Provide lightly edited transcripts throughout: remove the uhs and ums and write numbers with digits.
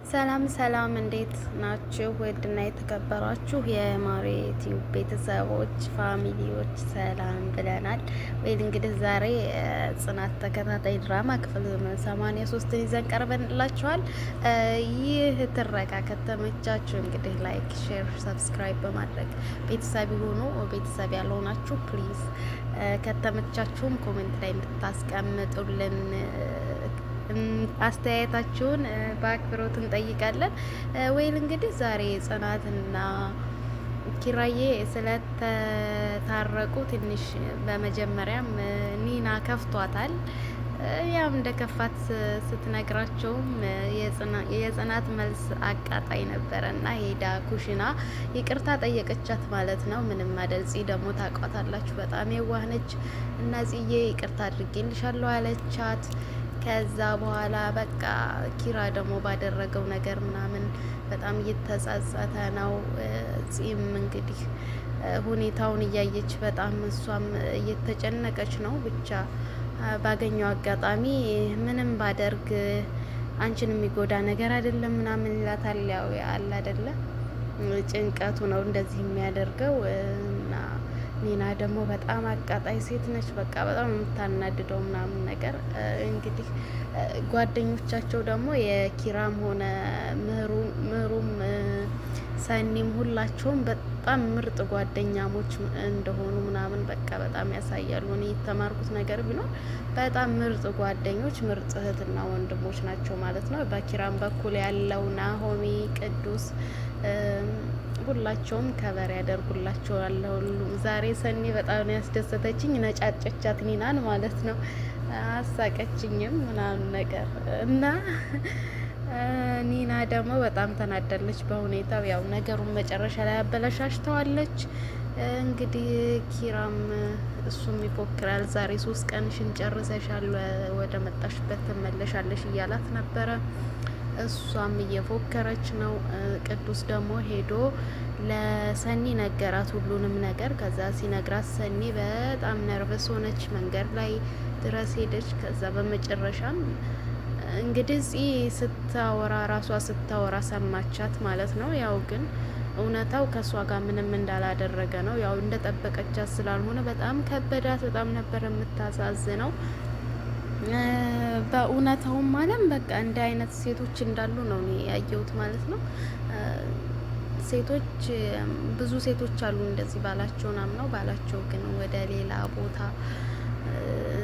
ሰላም ሰላም፣ እንዴት ናችሁ? ውድና የተከበራችሁ የማሬ ቲዩብ ቤተሰቦች ፋሚሊዎች ሰላም ብለናል። ወይል እንግዲህ ዛሬ ጽናት ተከታታይ ድራማ ክፍል 83 ይዘን ቀርበንላችኋል። ይህ ትረካ ከተመቻችሁ እንግዲህ ላይክ፣ ሼር፣ ሰብስክራይብ በማድረግ ቤተሰብ ይሁኑ። ቤተሰብ ያልሆናችሁ ፕሊዝ ከተመቻችሁም ኮሜንት ላይ እንድታስቀምጡልን አስተያየታችሁን በአክብሮት እንጠይቃለን። ወይል እንግዲህ ዛሬ ጽናትና ኪራዬ ስለተታረቁ ትንሽ በመጀመሪያም ኒና ከፍቷታል። ያም እንደ ከፋት ስትነግራቸውም የጽናት መልስ አቃጣይ ነበረ እና ሄዳ ኩሽና ይቅርታ ጠየቀቻት ማለት ነው። ምንም አደልጺ ደግሞ ታቋታላችሁ፣ በጣም የዋህነች እና ጽዬ ይቅርታ አድርጌልሻለሁ አለቻት። ከዛ በኋላ በቃ ኪራ ደግሞ ባደረገው ነገር ምናምን በጣም እየተጸጸተ ነው። ጺም እንግዲህ ሁኔታውን እያየች በጣም እሷም እየተጨነቀች ነው። ብቻ ባገኘው አጋጣሚ ምንም ባደርግ አንቺን የሚጎዳ ነገር አይደለም ምናምን ይላታል። ያው አለ አይደለ ጭንቀቱ ነው እንደዚህ የሚያደርገው እና ኒና ደግሞ በጣም አቃጣይ ሴት ነች። በቃ በጣም የምታናድደው ምናምን ነገር እንግዲህ ጓደኞቻቸው ደግሞ የኪራም ሆነ ምህሩም ሰኒም ሁላቸውም በጣም ምርጥ ጓደኛሞች እንደሆኑ ምናምን በቃ በጣም ያሳያሉ። እኔ የተማርኩት ነገር ቢኖር በጣም ምርጥ ጓደኞች፣ ምርጥ እህትና ወንድሞች ናቸው ማለት ነው። በኪራም በኩል ያለው ናሆሚ፣ ቅዱስ ሁላቸውም ከበር ያደርጉላቸዋል። ሁሉም ዛሬ ሰኒ በጣም ነው ያስደሰተችኝ። ነጫጨቻት ኒናን ማለት ነው። አሳቀችኝም ምናምን ነገር እና ኒና ደግሞ በጣም ተናደለች በሁኔታው። ያው ነገሩን መጨረሻ ላይ አበለሻሽተዋለች። እንግዲህ ኪራም እሱም ይፎክራል። ዛሬ 3 ቀንሽን ጨርሰሻል፣ ወደ መጣሽበት ትመለሻለሽ እያላት ነበረ። እሷም እየፎከረች ነው። ቅዱስ ደግሞ ሄዶ ለሰኒ ነገራት ሁሉንም ነገር። ከዛ ሲነግራት ሰኒ በጣም ነርቨስ ሆነች። መንገድ ላይ ድረስ ሄደች። ከዛ በመጨረሻም እንግዲህ ስታወራ ራሷ ስታወራ ሰማቻት ማለት ነው። ያው ግን እውነታው ከእሷ ጋር ምንም እንዳላደረገ ነው። ያው እንደጠበቀቻት ስላልሆነ በጣም ከበዳት። በጣም ነበር የምታሳዝነው። በእውነታውም አለም በቃ እንደ አይነት ሴቶች እንዳሉ ነው እኔ ያየሁት ማለት ነው። ሴቶች ብዙ ሴቶች አሉ እንደዚህ ባላቸውን አምነው ባላቸው ግን ወደ ሌላ ቦታ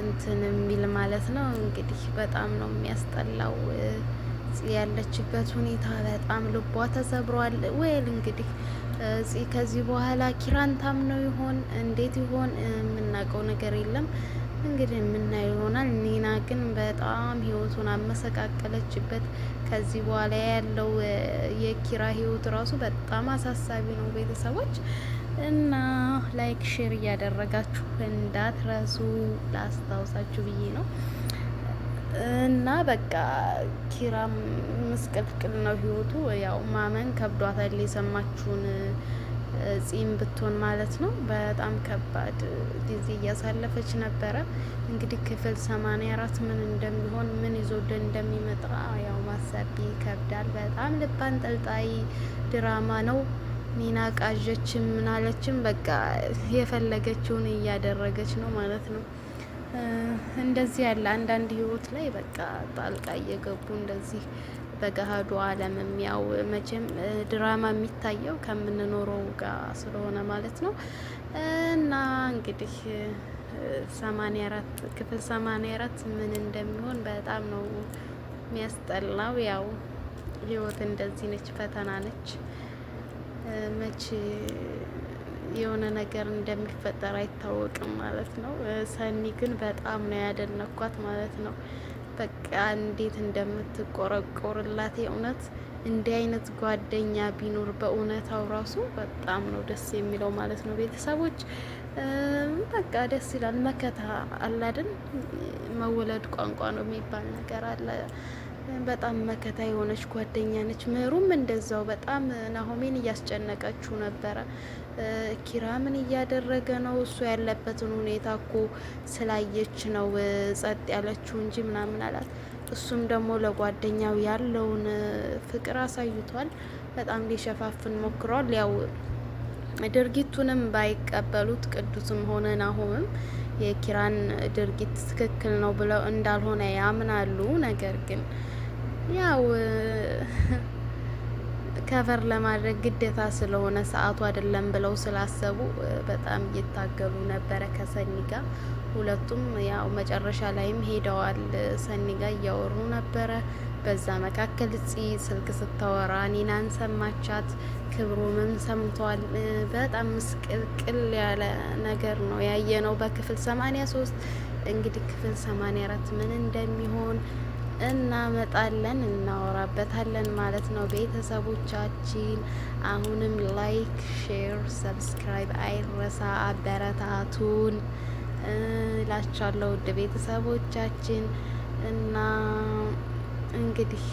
እንትን የሚል ማለት ነው። እንግዲህ በጣም ነው የሚያስጠላው። ያለችበት ሁኔታ በጣም ልቧ ተሰብሯል። ወይል እንግዲህ ከዚህ በኋላ ኪራን ታምነው ይሆን እንዴት ይሆን የምናውቀው ነገር የለም። እንግዲህ የምናየው ይሆናል። ኒና ግን በጣም ህይወቱን አመሰቃቀለችበት። ከዚህ በኋላ ያለው የኪራ ህይወት ራሱ በጣም አሳሳቢ ነው። ቤተሰቦች እና ላይክ ሼር እያደረጋችሁ እንዳትረሱ ላስታውሳችሁ ብዬ ነው። እና በቃ ኪራም ምስቅልቅል ነው ህይወቱ። ያው ማመን ከብዷታል የሰማችሁን ጺም ብትሆን ማለት ነው። በጣም ከባድ ጊዜ እያሳለፈች ነበረ። እንግዲህ ክፍል 84 ምን እንደሚሆን ምን ይዞልን እንደሚመጣ ያው ማሰብ ይከብዳል። በጣም ልብ አንጠልጣይ ድራማ ነው። ኒና ቃዠችም ምናለችም በቃ የፈለገችውን እያደረገች ነው ማለት ነው። እንደዚህ ያለ አንዳንድ ህይወት ላይ በቃ ጣልቃ እየገቡ እንደዚህ በገሃዱ ዓለም ያው መቼም ድራማ የሚታየው ከምንኖረው ጋር ስለሆነ ማለት ነው። እና እንግዲህ 84 ክፍል 84 ምን እንደሚሆን በጣም ነው የሚያስጠላው። ያው ህይወት እንደዚህ ነች፣ ፈተና ነች። መቼ የሆነ ነገር እንደሚፈጠር አይታወቅም ማለት ነው። ሰኒ ግን በጣም ነው ያደነኳት ማለት ነው። በቃ እንዴት እንደምትቆረቆርላት የእውነት እንዲህ አይነት ጓደኛ ቢኖር በእውነታው ራሱ በጣም ነው ደስ የሚለው ማለት ነው። ቤተሰቦች በቃ ደስ ይላል። መከታ አላድን መወለድ ቋንቋ ነው የሚባል ነገር አለ። በጣም መከታ የሆነች ጓደኛ ነች። ምህሩም እንደዛው በጣም ናሆሜን እያስጨነቀችው ነበረ። ኪራ ምን እያደረገ ነው? እሱ ያለበትን ሁኔታ እኮ ስላየች ነው ጸጥ ያለችው እንጂ ምናምን አላት። እሱም ደግሞ ለጓደኛው ያለውን ፍቅር አሳይቷል። በጣም ሊሸፋፍን ሞክሯል። ያው ድርጊቱንም ባይቀበሉት ቅዱስም ሆነ ናሆምም የኪራን ድርጊት ትክክል ነው ብለው እንዳልሆነ ያምናሉ። ነገር ግን ያው ከቨር ለማድረግ ግዴታ ስለሆነ ሰዓቱ አይደለም ብለው ስላሰቡ በጣም እየታገሉ ነበረ ከሰኒ ጋር። ሁለቱም ያው መጨረሻ ላይም ሄደዋል። ሰኒ ጋር እያወሩ ነበረ። በዛ መካከል ስልክ ስታወራ ኒናን ሰማቻት። ክብሩምም ሰምቷል። በጣም ምስቅልቅል ያለ ነገር ነው ያየነው በክፍል 83። እንግዲህ ክፍል 84 ምን እንደሚሆን እናመጣለን እናወራበታለን ማለት ነው። ቤተሰቦቻችን አሁንም ላይክ፣ ሼር፣ ሰብስክራይብ አይረሳ፣ አበረታቱን እላችኋለሁ ውድ ቤተሰቦቻችን እና እንግዲህ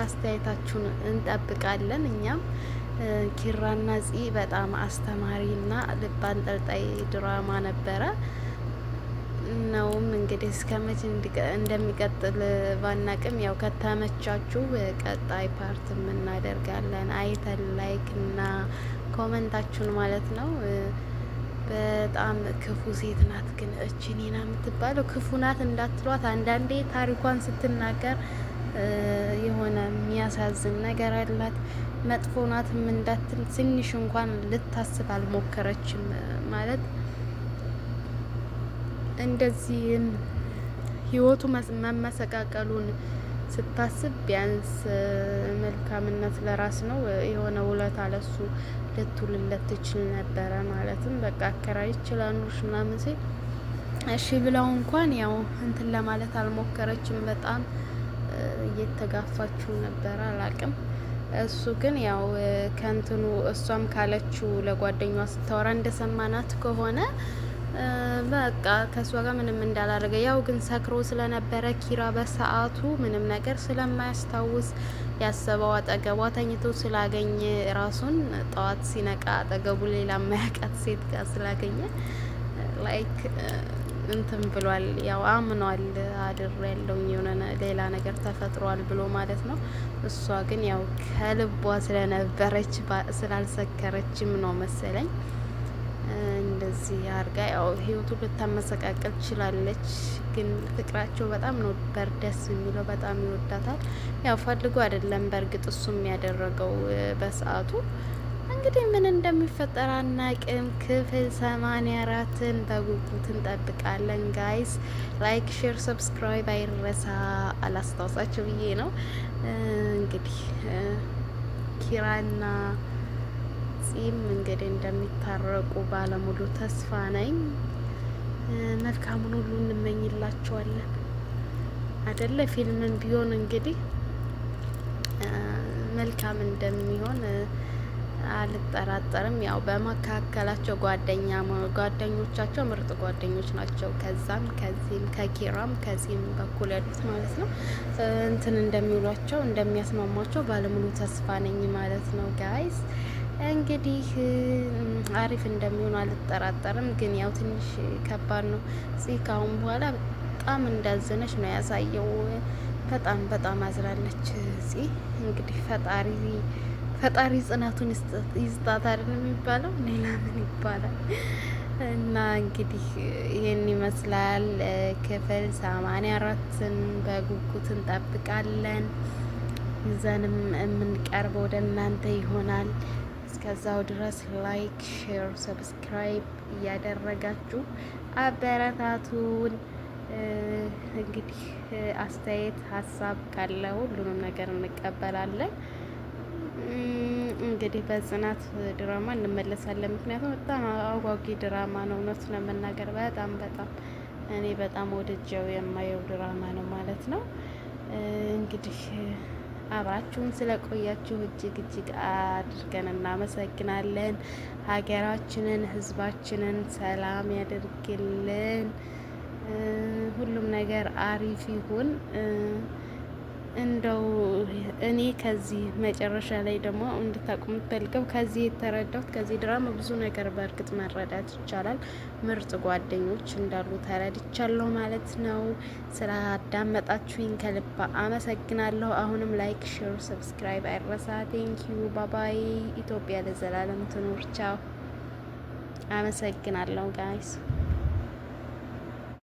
አስተያየታችሁን እንጠብቃለን። እኛም ኪራና ፂ በጣም አስተማሪና ልብ አንጠልጣይ ድራማ ነበረ ነውም። እንግዲህ እስከ መቼ እንደሚቀጥል ባናቅም ያው ከተመቻችሁ ቀጣይ ፓርት እናደርጋለን። አይተን ላይክ እና ኮመንታችሁን ማለት ነው። በጣም ክፉ ሴት ናት ግን እቺ ኒና የምትባለው ክፉ ናት እንዳትሏት። አንዳንዴ ታሪኳን ስትናገር የሆነ የሚያሳዝን ነገር አላት። መጥፎ ናትም እንዳትል ትንሽ እንኳን ልታስብ አልሞከረችም ማለት እንደዚህ ህይወቱ መመሰቃቀሉን ስታስብ ቢያንስ መልካምነት ለራስ ነው። የሆነ ውለታ ለሱ ልትውልለት ትችል ነበረ። ማለትም በቃ አከራይ ይችላሉሽ ምናምን ሲል እሺ ብለው እንኳን ያው እንትን ለማለት አልሞከረችም። በጣም እየተጋፋችው ነበረ። አላቅም እሱ ግን ያው ከንትኑ እሷም ካለችው ለጓደኛዋ ስታወራ እንደሰማናት ከሆነ በቃ ከሷ ጋር ምንም እንዳላረገ ያው ግን ሰክሮ ስለነበረ ኪራ በሰዓቱ ምንም ነገር ስለማያስታውስ ያሰበው አጠገቧ ተኝቶ ስላገኘ ራሱን ጠዋት ሲነቃ አጠገቡ ሌላ ማያውቃት ሴት ጋር ስላገኘ ላይክ እንትን ብሏል። ያው አምኗል። አድር ያለውኝ የሆነ ሌላ ነገር ተፈጥሯል ብሎ ማለት ነው። እሷ ግን ያው ከልቧ ስለነበረች ስላልሰከረችም ነው መሰለኝ እንደዚህ አርጋ ያው ህይወቱ ልታመሰቃቀል ትችላለች። ግን ፍቅራቸው በጣም ነው ደስ የሚለው። በጣም ይወዳታል። ያው ፈልጎ አይደለም በእርግጥ እሱም ያደረገው በሰዓቱ። እንግዲህ ምን እንደሚፈጠር አናቅም። ክፍል 84ን በጉጉት እንጠብቃለን። ጋይስ ላይክ፣ ሼር፣ ሰብስክራይብ አይረሳ። አላስታውሳቸው ብዬ ነው። እንግዲህ ኪራና ጺም እንግዲህ እንደሚታረቁ ባለሙሉ ተስፋ ነኝ። መልካሙን ሁሉ እንመኝላቸዋለን አደለ? ፊልምን ቢሆን እንግዲህ መልካም እንደሚሆን አልጠራጠርም። ያው በመካከላቸው ጓደኞቻቸው ምርጥ ጓደኞች ናቸው። ከዛም ከዚህም ከኪራም ከዚህም በኩል ያሉት ማለት ነው እንትን እንደሚውሏቸው እንደሚያስማሟቸው ባለሙሉ ተስፋ ነኝ ማለት ነው ጋይስ። እንግዲህ አሪፍ እንደሚሆን አልጠራጠርም። ግን ያው ትንሽ ከባድ ነው። እዚህ ካሁን በኋላ በጣም እንዳዘነች ነው ያሳየው። በጣም በጣም አዝናለች። እዚህ እንግዲህ ፈጣሪ ጽናቱን ይስጣት አይደል የሚባለው? ሌላ ምን ይባላል? እና እንግዲህ ይህን ይመስላል። ክፍል 84ን በጉጉት እንጠብቃለን። ይዘንም የምንቀርበው ወደ እናንተ ይሆናል። እስከዛው ድረስ ላይክ፣ ሼር፣ ሰብስክራይብ እያደረጋችሁ አበረታቱን። እንግዲህ አስተያየት ሀሳብ ካለ ሁሉንም ነገር እንቀበላለን። እንግዲህ በጽናት ድራማ እንመለሳለን። ምክንያቱም በጣም አጓጊ ድራማ ነው። እውነት ለመናገር በጣም እኔ በጣም ወድጀው የማየው ድራማ ነው ማለት ነው። እንግዲህ አብራችሁን ስለቆያችሁ እጅግ አድርገን እናመሰግናለን። ሀገራችንን፣ ሕዝባችንን ሰላም ያደርግልን። ሁሉም ነገር አሪፍ ይሁን። እንደው እኔ ከዚህ መጨረሻ ላይ ደግሞ እንድታቁ የምትፈልገው ከዚህ የተረዳሁት ከዚህ ድራማ ብዙ ነገር በእርግጥ መረዳት ይቻላል። ምርጥ ጓደኞች እንዳሉ ተረድቻለሁ ማለት ነው። ስላዳመጣችሁኝ ከልባ አመሰግናለሁ። አሁንም ላይክ፣ ሼር፣ ሰብስክራይብ አይረሳ። ቴንኪዩ ባባይ። ኢትዮጵያ ለዘላለም ትኑር። ቻው። አመሰግናለሁ ጋይስ።